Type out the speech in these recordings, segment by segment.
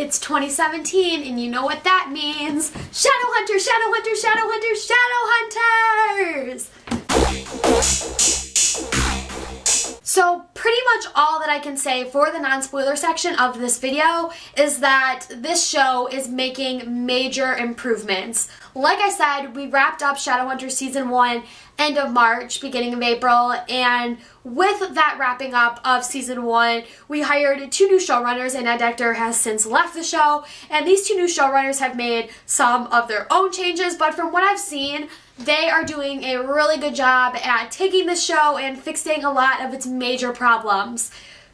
It's 2017, and you know what that means. Shadowhunters, Shadowhunters, Shadowhunters, Shadowhunters! So pretty much all that I can say for the non-spoiler section of this video is that this show is making major improvements. Like I said, we wrapped up Shadowhunters Season 1 end of March, beginning of April, and with that wrapping up of Season 1, we hired 2 new showrunners, and Ed Decter has since left the show, and these 2 new showrunners have made some of their own changes, but from what I've seen, they are doing a really good job at taking the show and fixing a lot of its major problems.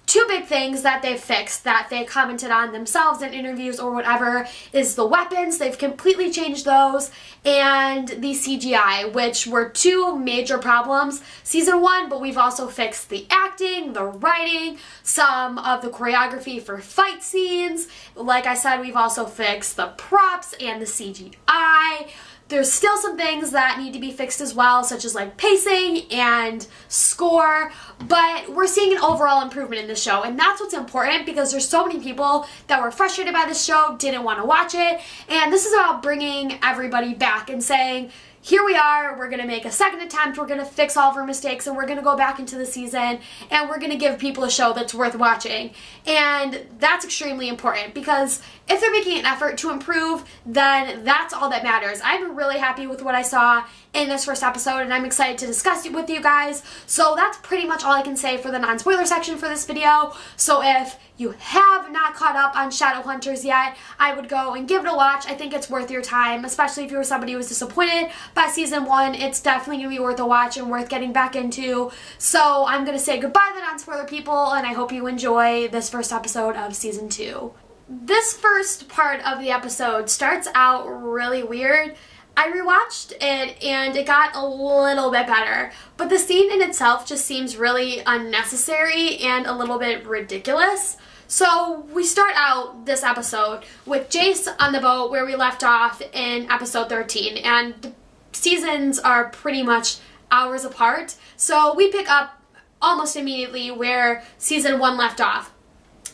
2 big things that they've fixed that they commented on themselves in interviews or whatever is the weapons. They've completely changed those, and the CGI, which were 2 major problems Season 1, but we've also fixed the acting, the writing, some of the choreography for fight scenes. Like I said, we've also fixed the props and the CGI. There's still some things that need to be fixed as well, such as like pacing and score, but we're seeing an overall improvement in the show, and that's what's important because there's so many people that were frustrated by this show, didn't want to watch it, and this is about bringing everybody back and saying, here we are, we're going to make a second attempt, we're going to fix all of our mistakes, and we're going to go back into the season, and we're going to give people a show that's worth watching. And that's extremely important because if they're making an effort to improve, then that's all that matters. I'm really happy with what I saw in this first episode, and I'm excited to discuss it with you guys. So that's pretty much all I can say for the non-spoiler section for this video. So if you have not caught up on Shadowhunters yet, I would go and give it a watch. I think it's worth your time, especially if you were somebody who was disappointed by Season 1. It's definitely going to be worth a watch and worth getting back into. So I'm going to say goodbye to the non-spoiler people, and I hope you enjoy this first episode of Season 2. This first part of the episode starts out really weird. I rewatched it and it got a little bit better, but the scene in itself just seems really unnecessary and a little bit ridiculous. So we start out this episode with Jace on the boat where we left off in episode 13, and the seasons are pretty much hours apart, so we pick up almost immediately where Season 1 left off.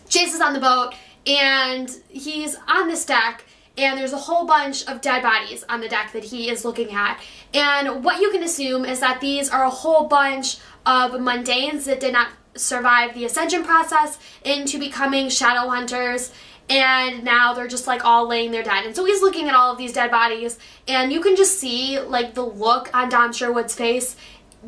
Jace is on the boat and he's on this deck, and there's a whole bunch of dead bodies on the deck that he is looking at. And what you can assume is that these are a whole bunch of mundanes that did not survive the ascension process into becoming Shadowhunters, and now they're just like all laying there dead. And so he's looking at all of these dead bodies, and you can just see like the look on Dom Sherwood's face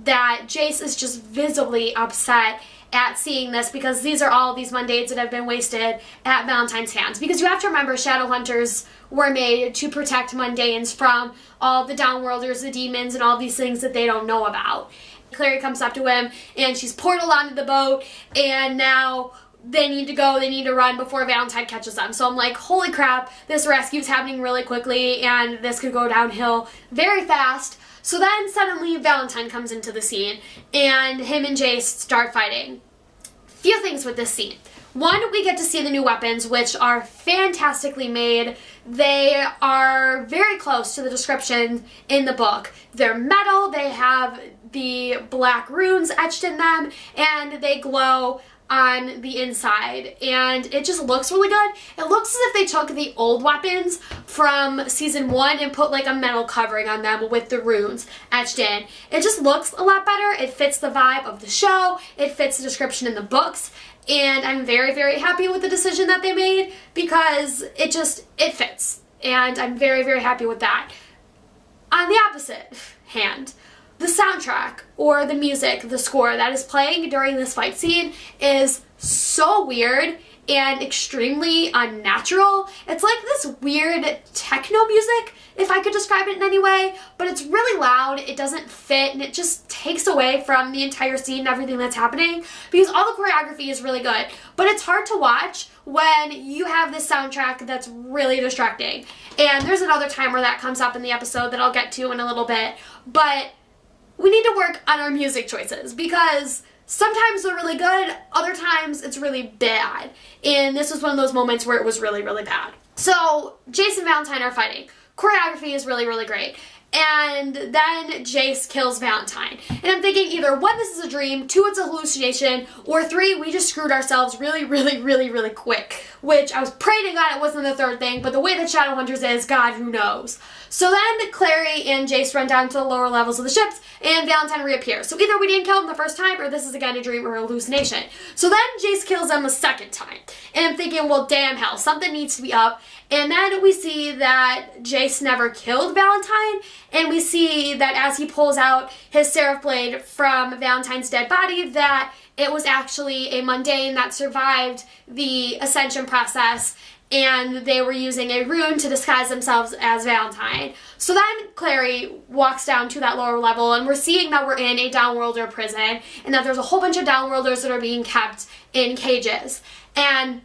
that Jace is just visibly upset at seeing this, because these are all of these mundanes that have been wasted at Valentine's hands. Because you have to remember, Shadowhunters were made to protect mundanes from all the downworlders, the demons, and all these things that they don't know about. Clary comes up to him, and she's portaled onto the boat, and now they need to go, they need to run before Valentine catches them. So I'm like, holy crap, this rescue's happening really quickly, and this could go downhill very fast. So then suddenly Valentine comes into the scene, and him and Jace start fighting. Few things with this scene. One, we get to see the new weapons, which are fantastically made. They are very close to the description in the book. They're metal, they have the black runes etched in them, and they glow on the inside, and it just looks really good. It looks as if they took the old weapons from Season 1 and put like a metal covering on them with the runes etched in. It just looks a lot better. It fits the vibe of the show. It fits the description in the books, and I'm very, very happy with the decision that they made because it fits, and I'm very, very happy with that. On the opposite hand, the soundtrack or the music, the score that is playing during this fight scene is so weird and extremely unnatural. It's like this weird techno music, if I could describe it in any way, but it's really loud, it doesn't fit, and it just takes away from the entire scene and everything that's happening, because all the choreography is really good, but it's hard to watch when you have this soundtrack that's really distracting. And there's another time where that comes up in the episode that I'll get to in a little bit, but we need to work on our music choices because sometimes they're really good, other times it's really bad. And this was one of those moments where it was really, really bad. So Jace and Valentine are fighting. Choreography is really, really great. and then Jace kills Valentine. And I'm thinking either 1, this is a dream, 2, it's a hallucination, or 3, we just screwed ourselves really quick. Which I was praying to God it wasn't the third thing, but the way that Shadowhunters is, God, who knows. So then Clary and Jace run down to the lower levels of the ships, and Valentine reappears. So either we didn't kill him the first time, or this is again a dream or a hallucination. So then Jace kills him a second time. And I'm thinking, well, damn hell, something needs to be up. And then we see that Jace never killed Valentine, and we see that as he pulls out his Seraph Blade from Valentine's dead body, that it was actually a mundane that survived the ascension process, and they were using a rune to disguise themselves as Valentine. So then Clary walks down to that lower level, and we're seeing that we're in a downworlder prison, and that there's a whole bunch of downworlders that are being kept in cages. And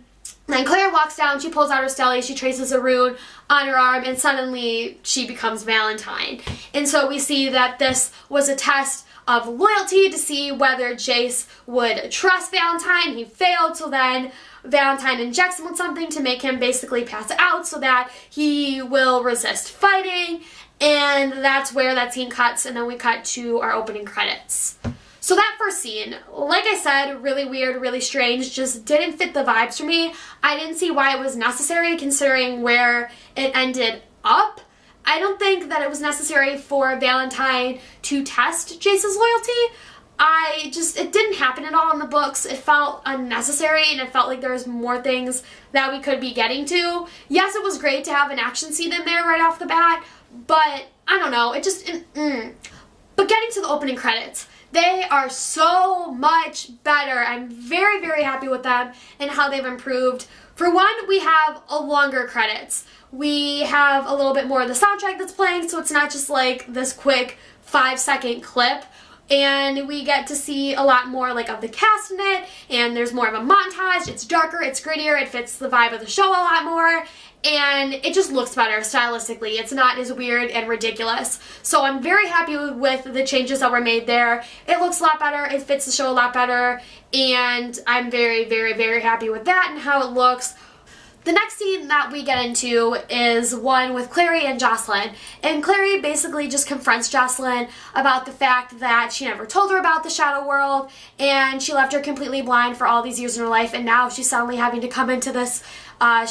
then Claire walks down, she pulls out her stelly, she traces a rune on her arm, and suddenly she becomes Valentine. And so we see that this was a test of loyalty to see whether Jace would trust Valentine. He failed, so then Valentine injects him with something to make him basically pass out so that he will resist fighting. And that's where that scene cuts, and then we cut to our opening credits. So that first scene, like I said, really weird, really strange, just didn't fit the vibes for me. I didn't see why it was necessary considering where it ended up. I don't think that it was necessary for Valentine to test Jace's loyalty. It didn't happen at all in the books. It felt unnecessary, and it felt like there was more things that we could be getting to. Yes, it was great to have an action scene in there right off the bat, but I don't know, But getting to the opening credits, they are so much better. I'm very happy with them and how they've improved. For one, we have a longer credits. We have a little bit more of the soundtrack that's playing, so it's not just like this quick 5-second clip. And we get to see a lot more like of the cast in it, and there's more of a montage. It's darker, it's grittier, it fits the vibe of the show a lot more, and it just looks better stylistically. It's not as weird and ridiculous. So I'm very happy with the changes that were made there. It looks a lot better, it fits the show a lot better, and I'm very happy with that and how it looks. The next scene that we get into is one with Clary and Jocelyn, and Clary basically just confronts Jocelyn about the fact that she never told her about the shadow world, and she left her completely blind for all these years in her life, and now she's suddenly having to come into this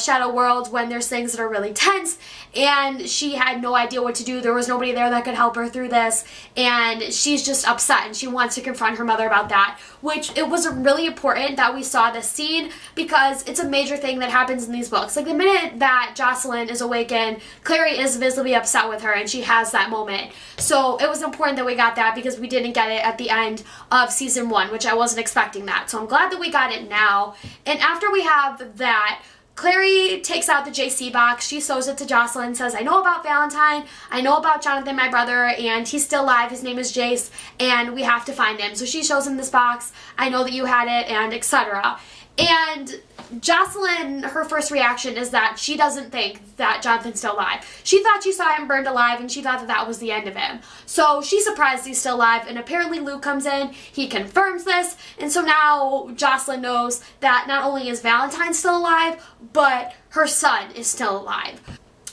shadow world when there's things that are really tense, and she had no idea what to do. There was nobody there that could help her through this, and she's just upset, and she wants to confront her mother about that, which it was really important that we saw this scene because it's a major thing that happens in these books. Like the minute that Jocelyn is awakened, Clary is visibly upset with her, and she has that moment. So it was important that we got that because we didn't get it at the end of season 1, which I wasn't expecting that. So I'm glad that we got it now. And after we have that, Clary takes out the JC box, she shows it to Jocelyn, says, I know about Valentine, I know about Jonathan, my brother, and he's still alive, his name is Jace, and we have to find him. So she shows him this box, I know that you had it, and etc. And Jocelyn, her first reaction is that she doesn't think that Jonathan's still alive. She thought she saw him burned alive, and she thought that that was the end of him. So she's surprised he's still alive, and apparently Luke comes in, he confirms this, and so now Jocelyn knows that not only is Valentine still alive, but her son is still alive.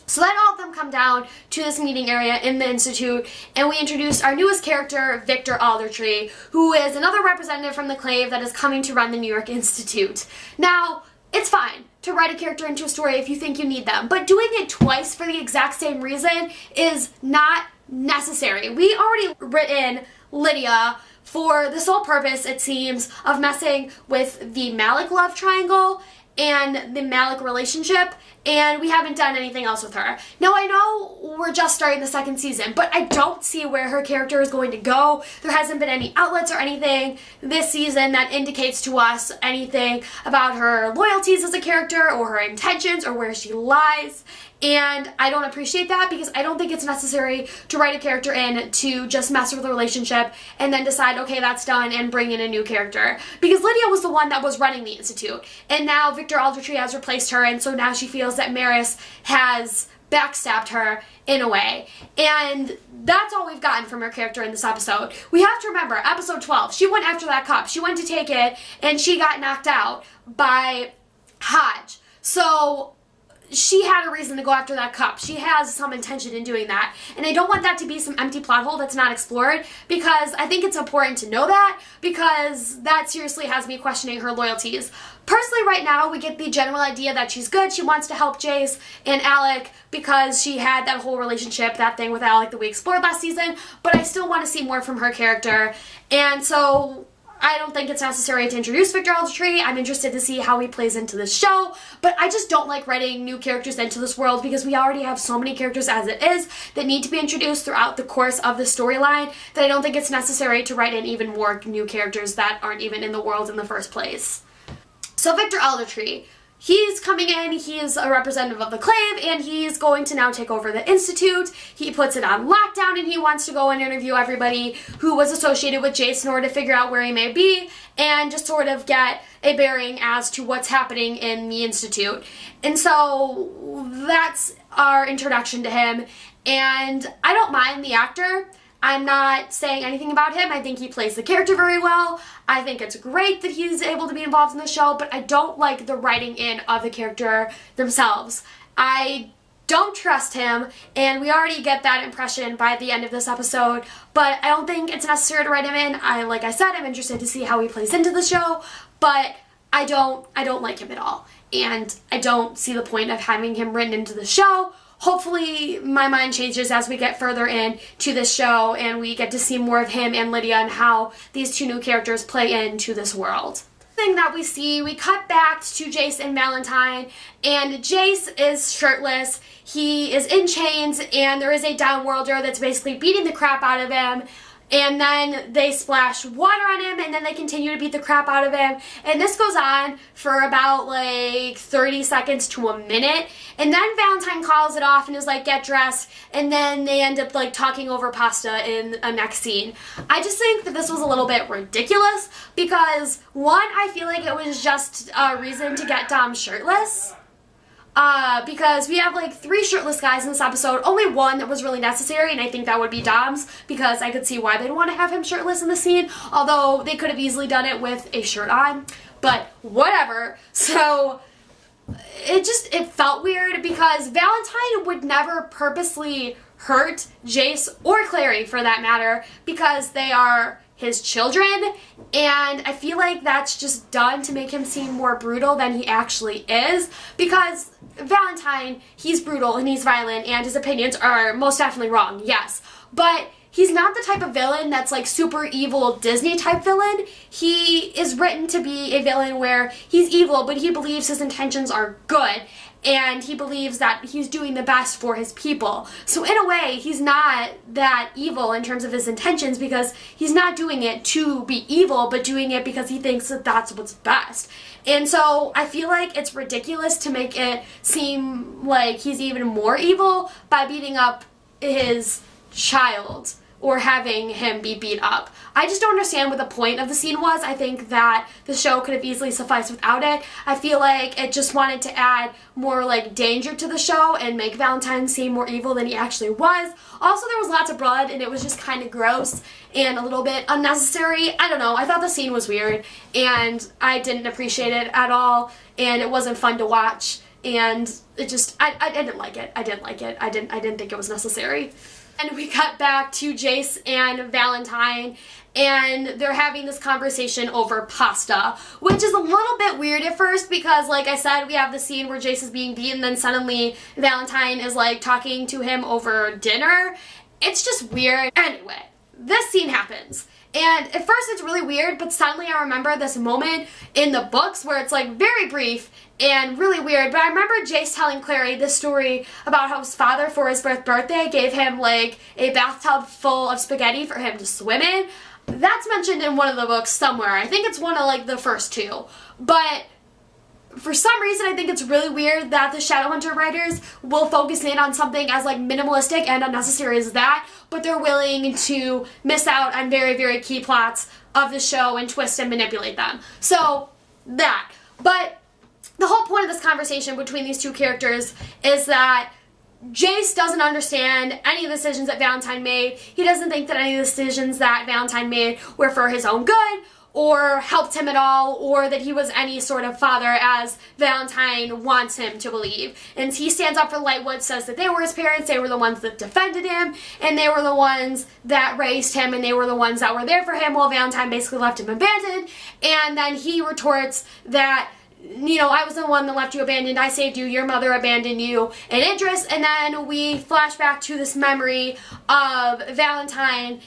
So then all of them come down to this meeting area in the Institute, and we introduce our newest character, Victor Aldertree, who is another representative from the Clave that is coming to run the New York Institute. Now, it's fine to write a character into a story if you think you need them, but doing it twice for the exact same reason is not necessary. We already written Lydia for the sole purpose, it seems, of messing with the Malik love triangle and the Malik relationship, and we haven't done anything else with her. Now, I know we're just starting the second season, but I don't see where her character is going to go. There hasn't been any outlets or anything this season that indicates to us anything about her loyalties as a character or her intentions or where she lies. And I don't appreciate that because I don't think it's necessary to write a character in to just mess with the relationship and then decide, okay, that's done, and bring in a new character. Because Lydia was the one that was running the Institute, and now Victor Aldertree has replaced her, and so now she feels that Maris has backstabbed her in a way. And that's all we've gotten from her character in this episode. We have to remember, episode 12, she went after that cup. She went to take it, and she got knocked out by Hodge. So she had a reason to go after that cup. She has some intention in doing that. And I don't want that to be some empty plot hole that's not explored, because I think it's important to know that, because that seriously has me questioning her loyalties. Personally, right now, we get the general idea that she's good. She wants to help Jace and Alec because she had that whole relationship, that thing with Alec that we explored last season, but I still want to see more from her character. And so I don't think it's necessary to introduce Victor Aldertree. I'm interested to see how he plays into this show, but I just don't like writing new characters into this world because we already have so many characters as it is that need to be introduced throughout the course of the storyline that I don't think it's necessary to write in even more new characters that aren't even in the world in the first place. So Victor Aldertree, he's coming in, he's a representative of the Clave, and he's going to now take over the Institute. He puts it on lockdown, and he wants to go and interview everybody who was associated with Jace in order to figure out where he may be, and just sort of get a bearing as to what's happening in the Institute. And so that's our introduction to him, and I don't mind the actor. I'm not saying anything about him. I think he plays the character very well. I think it's great that he's able to be involved in the show, but I don't like the writing in of the character themselves. I don't trust him, and we already get that impression by the end of this episode, but I don't think it's necessary to write him in. Like I said, I'm interested to see how he plays into the show, but I don't like him at all, and I don't see the point of having him written into the show. Hopefully my mind changes as we get further into this show and we get to see more of him and Lydia and how these two new characters play into this world. Thing that we see, we cut back to Jace and Valentine, and Jace is shirtless, he is in chains, and there is a downworlder that's basically beating the crap out of him. And then they splash water on him, and then they continue to beat the crap out of him. And this goes on for about like 30 seconds to a minute. And then Valentine calls it off and is like, get dressed. And then they end up like talking over pasta in a next scene. I just think that this was a little bit ridiculous because, one, I feel like it was just a reason to get Dom shirtless. Because we have like 3 shirtless guys in this episode, only one that was really necessary, and I think that would be Dom's, because I could see why they'd want to have him shirtless in the scene, although they could have easily done it with a shirt on, but whatever. So it felt weird because Valentine would never purposely hurt Jace or Clary for that matter, because they are his children, and I feel like that's just done to make him seem more brutal than he actually is, because Valentine, he's brutal and he's violent and his opinions are most definitely wrong, yes, but he's not the type of villain that's like super evil Disney type villain. He is written to be a villain where he's evil, but he believes his intentions are good, and he believes that he's doing the best for his people. So in a way, he's not that evil in terms of his intentions, because he's not doing it to be evil, but doing it because he thinks that that's what's best. And so I feel like it's ridiculous to make it seem like he's even more evil by beating up his child or having him be beat up. I just don't understand what the point of the scene was. I think that the show could have easily sufficed without it. I feel like it just wanted to add more like danger to the show and make Valentine seem more evil than he actually was. Also, there was lots of blood and it was just kind of gross and a little bit unnecessary. I don't know. I thought the scene was weird and I didn't appreciate it at all, and it wasn't fun to watch, and it just, I didn't like it. I didn't like it. I didn't think it was necessary. And we cut back to Jace and Valentine, and they're having this conversation over pasta, which is a little bit weird at first because, like I said, we have the scene where Jace is being beaten, then suddenly Valentine is like talking to him over dinner. It's just weird. Anyway, this scene happens. And at first it's really weird, but suddenly I remember this moment in the books where it's like very brief and really weird. But I remember Jace telling Clary this story about how his father for his birthday gave him like a bathtub full of spaghetti for him to swim in. That's mentioned in one of the books somewhere. I think it's one of like the first 2. But for some reason, I think it's really weird that the Shadowhunter writers will focus in on something as like minimalistic and unnecessary as that, but they're willing to miss out on very, very key plots of the show and twist and manipulate them. So, that. But the whole point of this conversation between these two characters is that Jace doesn't understand any of the decisions that Valentine made. He doesn't think that any of the decisions that Valentine made were for his own good, or helped him at all, or that he was any sort of father as Valentine wants him to believe. And he stands up for Lightwood, says that they were his parents, they were the ones that defended him, and they were the ones that raised him, and they were the ones that were there for him while Valentine basically left him abandoned. And then he retorts that, you know, I was the one that left you abandoned, I saved you, your mother abandoned you, and Idris. And then we flash back to this memory of Valentine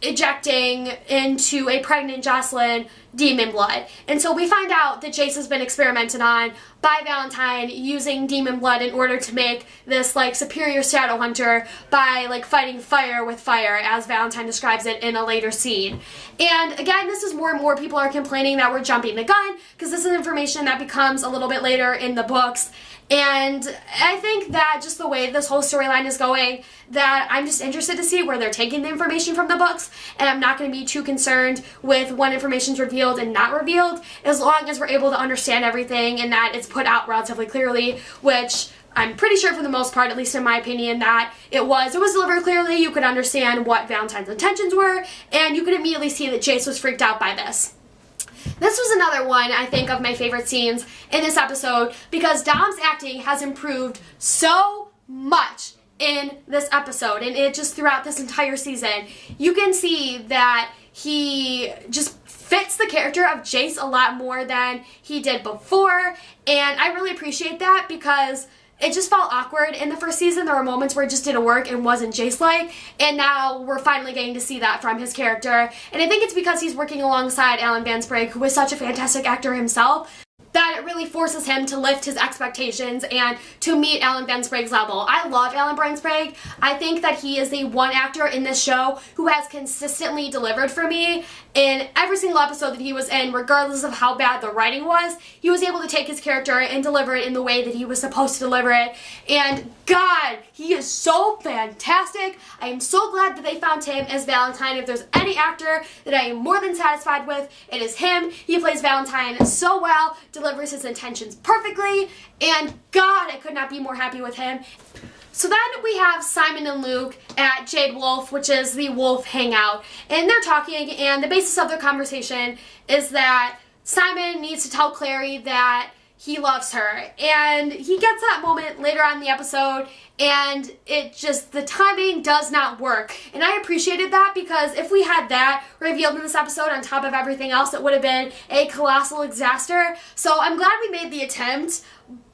ejecting into a pregnant Jocelyn demon blood. And so we find out that Jace has been experimented on by Valentine using demon blood in order to make this like superior shadow hunter by like fighting fire with fire, as Valentine describes it in a later scene. And again, this is more and more people are complaining that we're jumping the gun, because this is information that becomes a little bit later in the books. And I think that just the way this whole storyline is going, that I'm just interested to see where they're taking the information from the books, and I'm not going to be too concerned with when information's revealed and not revealed, as long as we're able to understand everything and that it's put out relatively clearly, which I'm pretty sure for the most part, at least in my opinion, that it was delivered clearly. You could understand what Valentine's intentions were, and you could immediately see that Jace was freaked out by this. This was another one, I think, of my favorite scenes in this episode, because Dom's acting has improved so much in this episode, and it just throughout this entire season. You can see that he just fits the character of Jace a lot more than he did before, and I really appreciate that, because it just felt awkward in the first season. There were moments where it just didn't work and wasn't Jace-like, and now we're finally getting to see that from his character. And I think it's because he's working alongside Alan Van Sprague, who is such a fantastic actor himself, that it really forces him to lift his expectations and to meet Alan Van Sprague's level. I love Alan Van Sprague. I think that he is the one actor in this show who has consistently delivered for me in every single episode that he was in, regardless of how bad the writing was. He was able to take his character and deliver it in the way that he was supposed to deliver it. And God, he is so fantastic. I am so glad that they found him as Valentine. If there's any actor that I am more than satisfied with, it is him. He plays Valentine so well, delivers his intentions perfectly, and God, I could not be more happy with him. So then we have Simon and Luke at Jade Wolf, which is the Wolf Hangout, and they're talking, and the basis of their conversation is that Simon needs to tell Clary that he loves her, and he gets that moment later on in the episode, and it just, the timing does not work. And I appreciated that, because if we had that revealed in this episode on top of everything else, it would have been a colossal disaster. So I'm glad we made the attempt,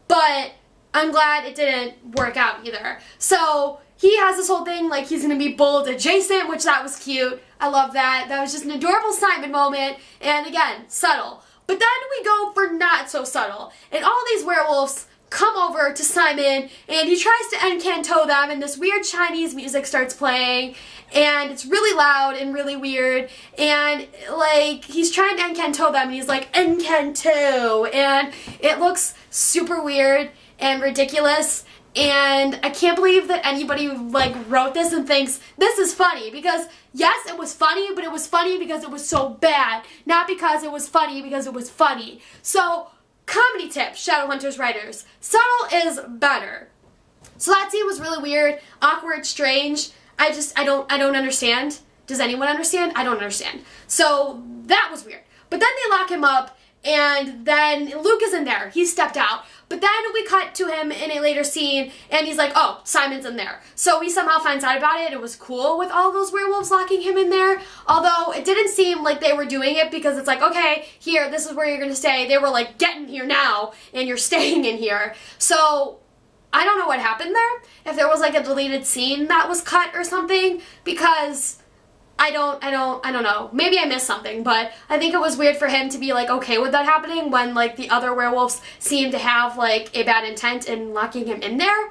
but I'm glad it didn't work out either. So he has this whole thing like he's gonna be bold adjacent, which that was cute. I love that. That was just an adorable Simon moment, and again, subtle. But then we go for not so subtle, and all these werewolves come over to Simon, and he tries to encanto them, and this weird Chinese music starts playing, and it's really loud and really weird, and like he's trying to encanto them, and he's like, encanto, and it looks super weird and ridiculous. And I can't believe that anybody like wrote this and thinks this is funny, because yes, it was funny, but it was funny because it was so bad, not because it was funny because it was funny. So, comedy tip, Shadowhunters writers, subtle is better. So that scene was really weird, awkward, strange. I don't understand. Does anyone understand? I don't understand. So that was weird. But then they lock him up, and then Luke is in there. He stepped out. But then we cut to him in a later scene, and he's like, oh, Simon's in there. So he somehow finds out about it. It was cool with all those werewolves locking him in there, although it didn't seem like they were doing it, because it's like, okay, here, this is where you're going to stay. They were like, get in here now, and you're staying in here. So I don't know what happened there, if there was like a deleted scene that was cut or something, because I don't know. Maybe I missed something, but I think it was weird for him to be like okay with that happening when like the other werewolves seem to have like a bad intent in locking him in there.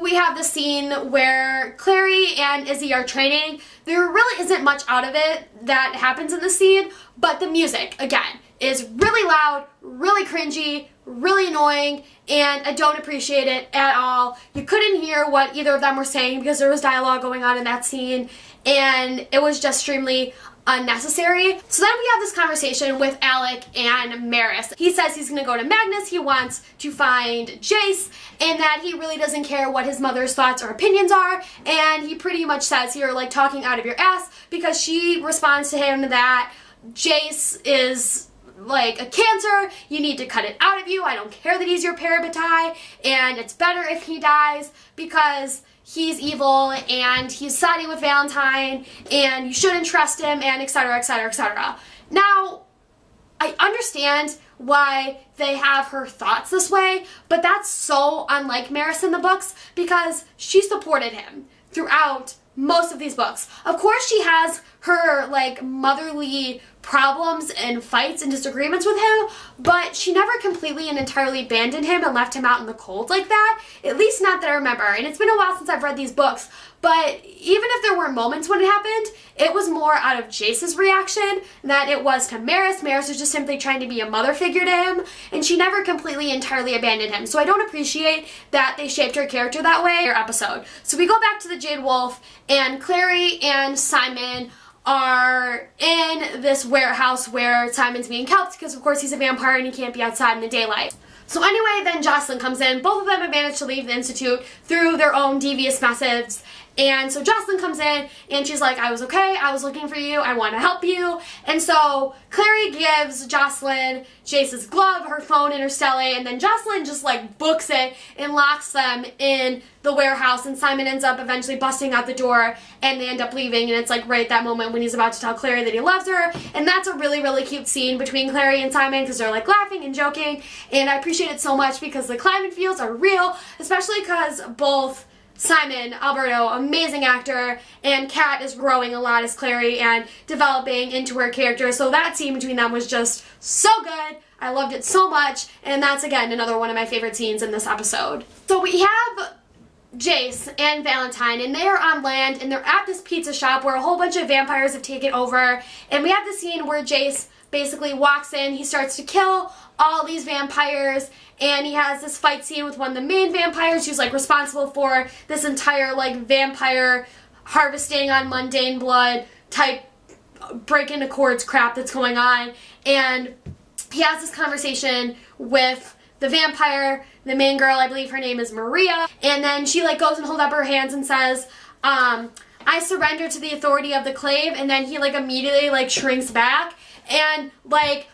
We have the scene where Clary and Izzy are training. There really isn't much out of it that happens in the scene, but the music, again, is really loud, really cringy, really annoying, and I don't appreciate it at all. You couldn't hear what either of them were saying because there was dialogue going on in that scene, and it was just extremely unnecessary. So then we have this conversation with Alec and Maris. He says he's going to go to Magnus, he wants to find Jace, and that he really doesn't care what his mother's thoughts or opinions are, and he pretty much says you're like talking out of your ass, because she responds to him that Jace is like a cancer, you need to cut it out of you, I don't care that he's your parabatai, and it's better if he dies because he's evil and he's siding with Valentine and you shouldn't trust him, and etc, etc, etc. Now, I understand why they have her thoughts this way, but that's so unlike Maris in the books because she supported him throughout most of these books. Of course she has her like motherly problems and fights and disagreements with him, but she never completely and entirely abandoned him and left him out in the cold like that. At least not that I remember. And it's been a while since I've read these books, but even if there were moments when it happened, it was more out of Jace's reaction than it was to Maris. Maris was just simply trying to be a mother figure to him, and she never completely entirely abandoned him. So I don't appreciate that they shaped her character that way in her episode. So we go back to the Jade Wolf, and Clary and Simon are in this warehouse where Simon's being kept because of course he's a vampire and he can't be outside in the daylight. So anyway, then Jocelyn comes in. Both of them have managed to leave the Institute through their own devious methods. And so Jocelyn comes in and she's like, I was okay, I was looking for you, I want to help you. And so Clary gives Jocelyn Jace's glove, her phone, and her stele, and then Jocelyn just like books it and locks them in the warehouse, and Simon ends up eventually busting out the door and they end up leaving, and it's like right at that moment when he's about to tell Clary that he loves her. And that's a really, really cute scene between Clary and Simon because they're like laughing and joking, and I appreciate it so much because the climate feels are real, especially because both Simon, Alberto, amazing actor, and Kat is growing a lot as Clary and developing into her character, so that scene between them was just so good. I loved it so much, and that's again another one of my favorite scenes in this episode. So we have Jace and Valentine, and they are on land, and they're at this pizza shop where a whole bunch of vampires have taken over, and we have the scene where Jace basically walks in, he starts to kill all these vampires, and he has this fight scene with one of the main vampires who's like responsible for this entire like vampire harvesting on mundane blood type breaking the cords crap that's going on, and he has this conversation with the vampire, the main girl, I believe her name is Maria, and then she like goes and holds up her hands and says, I surrender to the authority of the clave, and then he like immediately like shrinks back, and like,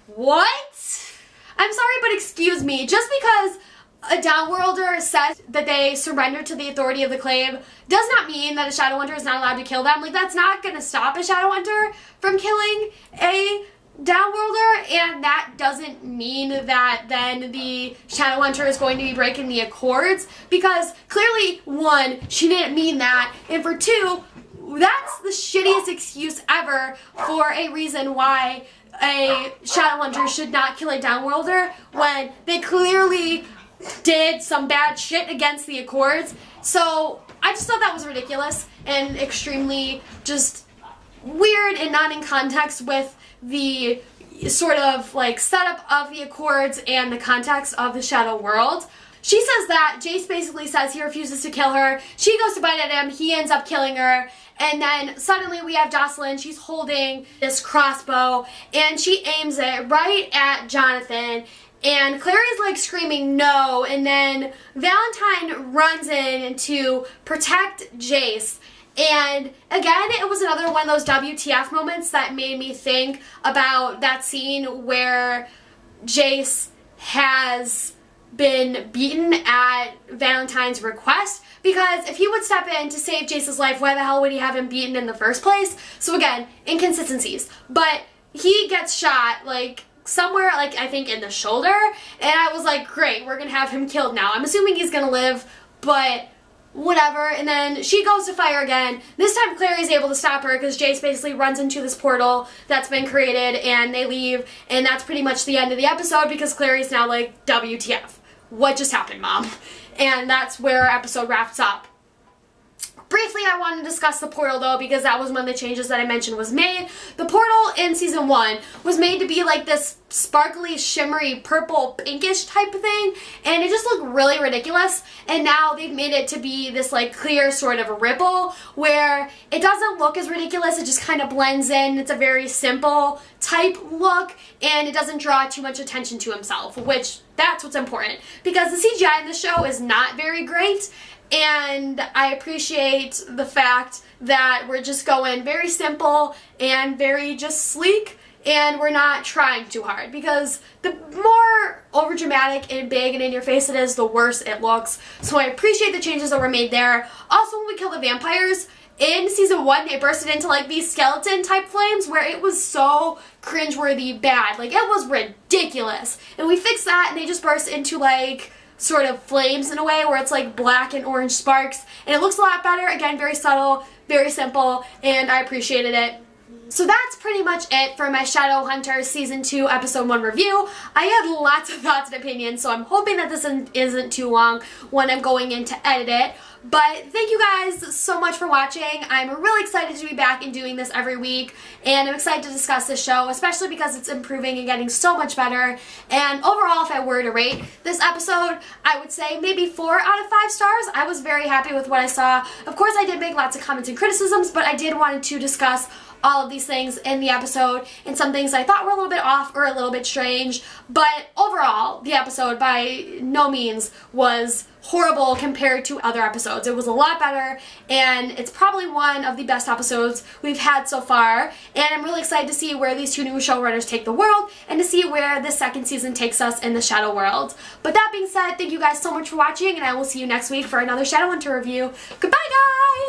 what? I'm sorry, but excuse me, just because a downworlder says that they surrender to the authority of the clave does not mean that a Shadowhunter is not allowed to kill them. Like, that's not going to stop a Shadowhunter from killing a downworlder, and that doesn't mean that then the Shadowhunter is going to be breaking the accords, because clearly, one, she didn't mean that, and for two, that's the shittiest excuse ever for a reason why a Shadowhunter should not kill a downworlder when they clearly did some bad shit against the Accords. So I just thought that was ridiculous and extremely just weird and not in context with the sort of like setup of the Accords and the context of the Shadow World. She says that Jace basically says he refuses to kill her. She goes to bite at him. He ends up killing her. And then suddenly we have Jocelyn. She's holding this crossbow and she aims it right at Jonathan. And Clary's like screaming no. And then Valentine runs in to protect Jace. And again, it was another one of those WTF moments that made me think about that scene where Jace has been beaten at Valentine's request, because if he would step in to save Jace's life, why the hell would he have him beaten in the first place? So again, inconsistencies. But he gets shot like somewhere, like I think in the shoulder, and I was like, great, we're gonna have him killed now. I'm assuming he's gonna live, but whatever. And then she goes to fire again. This time Clary's able to stop her because Jace basically runs into this portal that's been created and they leave, and that's pretty much the end of the episode because Clary's now like, WTF. What just happened, Mom? And that's where our episode wraps up. Briefly, I want to discuss the portal though, because that was one of the changes that I mentioned was made. The portal in season 1 was made to be like this sparkly, shimmery, purple, pinkish type of thing, and it just looked really ridiculous. And now they've made it to be this like clear sort of ripple where it doesn't look as ridiculous, it just kind of blends in. It's a very simple type look, and it doesn't draw too much attention to himself, which That's what's important, because the CGI in the show is not very great, and I appreciate the fact that we're just going very simple and very just sleek, and we're not trying too hard, because the more overdramatic and big and in your face it is, the worse it looks. So I appreciate the changes that were made there. Also, when we kill the vampires, in season 1, they bursted into like these skeleton type flames where it was so cringeworthy bad. Like, it was ridiculous. And we fixed that, and they just burst into like sort of flames in a way where it's like black and orange sparks, and it looks a lot better. Again, very subtle, very simple, and I appreciated it. So that's pretty much it for my Shadowhunters Season 2 Episode 1 review. I had lots of thoughts and opinions, so I'm hoping that this isn't too long when I'm going in to edit it. But thank you guys so much for watching. I'm really excited to be back and doing this every week, and I'm excited to discuss this show, especially because it's improving and getting so much better. And overall, if I were to rate this episode, I would say maybe 4 out of 5 stars. I was very happy with what I saw. Of course, I did make lots of comments and criticisms, but I did want to discuss all of these things in the episode, and some things I thought were a little bit off or a little bit strange. But overall, the episode by no means was horrible compared to other episodes. It was a lot better, and it's probably one of the best episodes we've had so far, and I'm really excited to see where these 2 new showrunners take the world, and to see where the second season takes us in the Shadow world. But that being said, thank you guys so much for watching, and I will see you next week for another Shadowhunter review. Goodbye, guys!